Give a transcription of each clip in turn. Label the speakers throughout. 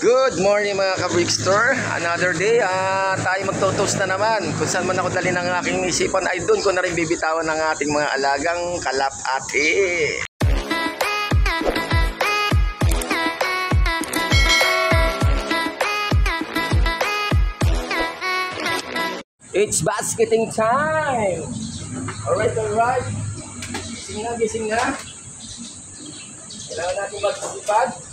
Speaker 1: Good morning mga ka-Brickstore. Another day, tayo magtotoast na naman. Kung saan man ako dali ng aking isipan ay doon ko na rin bibitawan ng ating mga alagang kalapati. It's basketing time! Alright. Gising na. Kailangan natin magsipad.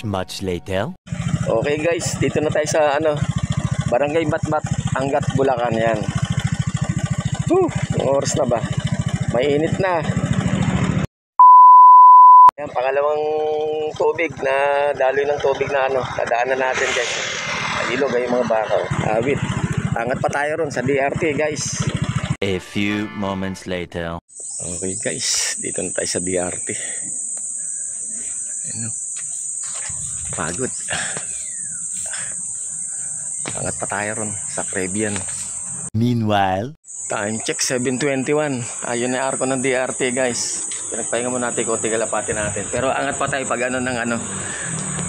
Speaker 2: Much later.
Speaker 1: Okay guys, dito na tayo sa Barangay Batbat, Angat, Bulacan yan. Ang oras na ba? Mainit na. Yan, pangalawang tubig na daloy ng tubig na dadaanan natin guys. Ilog ay mga bakaw. Awit. Angat pa tayo ron sa DRT guys.
Speaker 2: A few moments later.
Speaker 1: Okay guys, dito na tayo sa DRT. Pagod. Angat pa tayo ron sa Caribbean.
Speaker 2: Meanwhile,
Speaker 1: time check 7:21. Ayun na arko ng DRT guys. Pinagpahinga muna natin konti kalapati natin. Pero angat pa tayo pag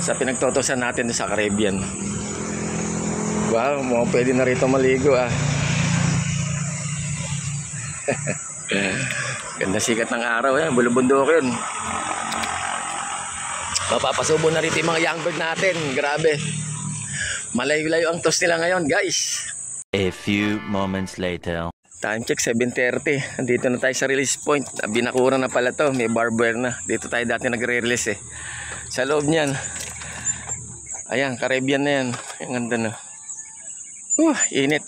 Speaker 1: sa pinagtotosan natin sa Caribbean. Wow, mo pwede na rito maligo Ganda sikat ng araw yan. Bulubundok yun. Mapapasubo na rito yung mga young bird natin. Grabe. Malayo-layo ang toss nila ngayon guys.
Speaker 2: A few moments later.
Speaker 1: Time check 7:30. Andito na tayo sa release point. Binakuran na pala to. May barber na. Dito tayo dati nagre-release Sa loob niyan. Ayan, Caribbean na yan. Ang ganda na. Init.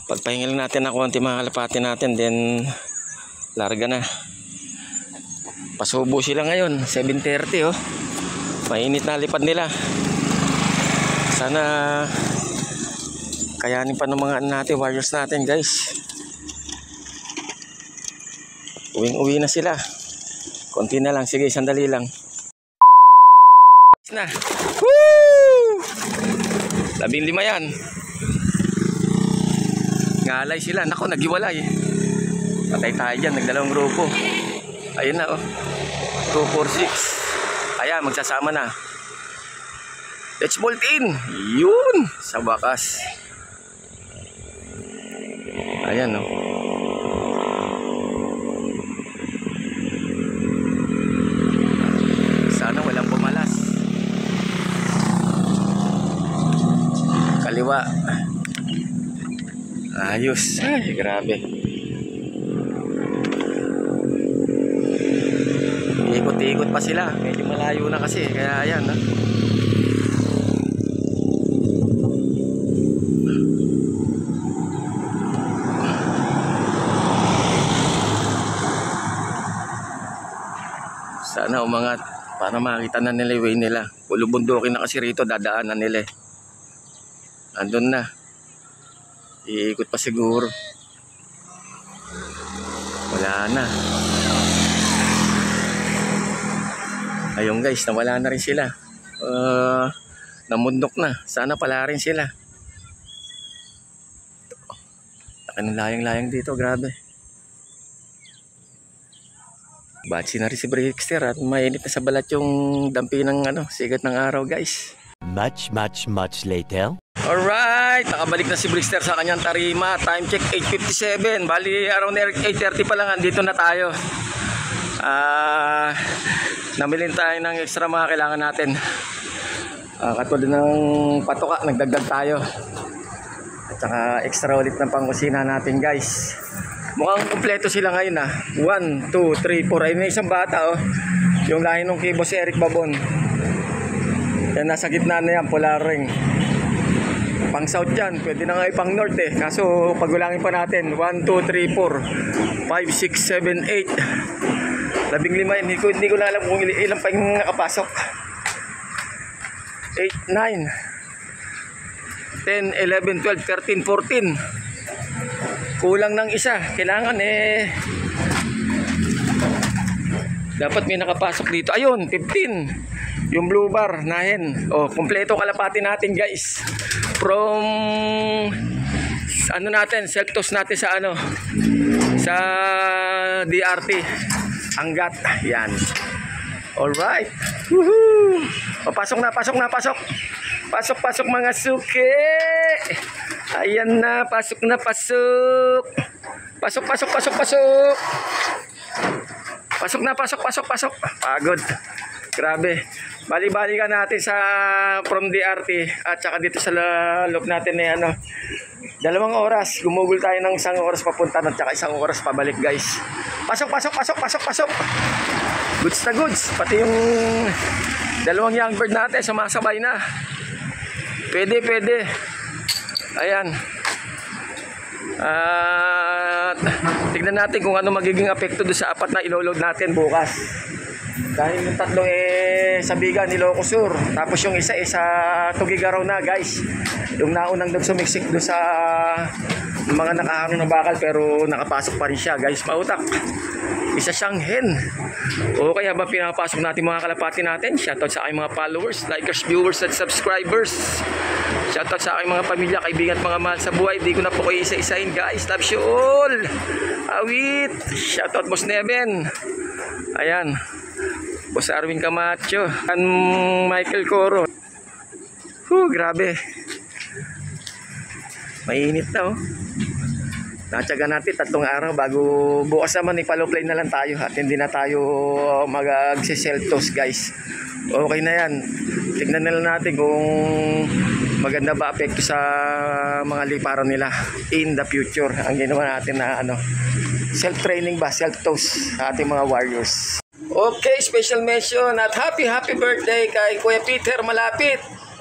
Speaker 1: Pagpahingal natin ako ang mga kalapati natin. Then larga na. Pasubo sila ngayon. 7:30 Mainit na lipad nila. Sana kayanin pa ng mga natin, warriors natin guys. Uwing-uwi na sila. Konti na lang. Sige, sandali lang. Na. Woo! 15 yan. Ngalay sila. Nako, naghiwalay. Patay tayo dyan. Nagdalawang grupo. Ayun na 2, 4, 6. Ayan, magsasama na. Let's bolt in. Yun. Sa bakas. Ayan Sana walang pumalas. Kaliwa. Ayos. Ay, grabe. Ikot-ikot pa sila. Medyo malayo na kasi. Kaya ayan Sana umangat para makita na nila yung way nila. Bulubundukin na kasi rito. Dadaanan nila Andun na. Iikot pa siguro. Wala na. Ayun guys, nawala na rin sila. Namundok na. Sana pala rin sila. Takan ng layang-layang dito, grabe. Batsi na rin si Brickster at mainit na sa balat yung dampi ng sigat ng araw, guys.
Speaker 2: Much later.
Speaker 1: Alright! night, nakabalik na si Brister sa kanyang tarima. Time check 8:57. Bali around 8:30 pa lang andito na tayo. Namilin tayo ng extra mga kailangan natin. Katulad ng patoka, nagdagdag tayo. At saka extra ulit ng pangkusina natin guys. Mukhang kumpleto sila ngayon 1, 2, 3, 4. Ay may isang bata yung lahi nung kay Boss Eric Babon. Yan nasa gitna na yan, polar ring. Pang south yan, pwede na nga pang north kaso pagulangin pa natin 1, 2, 3, 4, 5, 6, 7, 8, 15. Hindi ko na alam kung ilang pa yung nakapasok. 8, 9, 10, 11, 12, 13, 14. Kulang ng isa. Kailangan dapat may nakapasok dito. Ayun, 15. Yung blue bar, nahin. Kompleto kalapati natin guys. From natin, self-toast natin sa sa DRT. Anggat. Yan. Alright. Woohoo! Pasok na. Pasok mga suki. Ayan na, pasok na. Pasok na. Pagod. Grabe. Bali-bali ka natin sa from DRT at saka dito sa loob natin 2 oras. Gumugol tayo ng 1 oras papunta at saka 1 oras pabalik guys. Pasok. Goods na goods. Pati yung 2 young bird natin sumasabay na. Pwede. Ayan. Tignan natin kung ano magiging apekto doon sa 4 na ilo-load natin bukas. Dahil yung 3 sa Bigan, Ilocos Sur. Tapos yung isa sa Tugigaraw na guys. Yung naunang doon sumiksik doon sa mga nakaharong na bakal pero nakapasok pa rin siya guys. Pautak. Isa siyang hen. O kaya ba pinapasok natin mga kalapati natin? Shoutout sa aking mga followers, likers, viewers at subscribers. Shoutout sa aking mga pamilya, kaibigan at mga mahal sa buhay. Di ko na po kayo isa-isahin guys. Love you all. Awit. Shoutout Boss Neven. Ayan. Boss Arwin Camacho. And Michael Coro. Grabe. Mainit na Natsaga natin 3 araw bago bukas naman ipaloplay na lang tayo at hindi na tayo mag-self-toast guys. Okay na yan. Tignan na lang natin kung maganda ba apekto sa mga liparan nila in the future. Ang ginawa natin na self-training ba, self-toast sa ating mga warriors. Okay, special mention at happy birthday kay Kuya Peter Malapit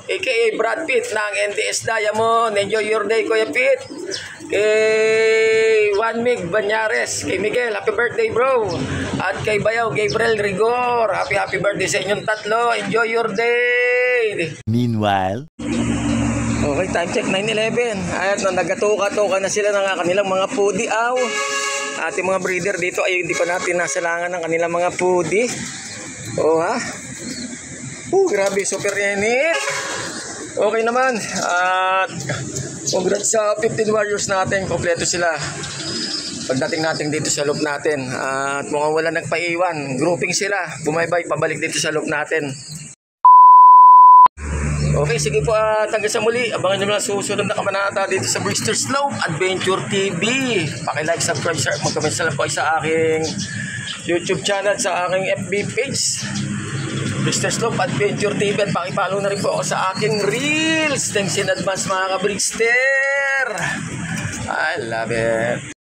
Speaker 1: aka Brad Pitt ng NDS Diamond. Enjoy your day Kuya Pitt. Kay Juan Mig Banyares, kay Miguel, happy birthday bro. At kay Bayaw Gabriel Rigor, happy birthday sa inyong 3. Enjoy your day.
Speaker 2: Meanwhile,
Speaker 1: okay, time check 9:11. Ayat na nagatuka-tuka na sila ng kanilang mga pudi ating mga breeder dito ay hindi pa natin nasalangan ng kanilang mga pudi. Grabe, super init. Okay naman. At congrats sa 15 warriors natin. Kompleto sila. Pagdating natin dito sa loop natin. At mukhang wala nagpaiwan. Grouping sila. Bumaybay, pabalik dito sa loop natin. Okay, sige po. Hanggang sa muli. Abangan nyo lang susunod na kabanata dito sa Brister Slope Adventure TV. Paki-like, subscribe, share. Mag-comment na lang po sa aking YouTube channel, sa aking FB page. Brister Slope Adventure TV at pakipalo na rin po ako sa aking Reels. Thanks in advance mga ka-Brister. I love it.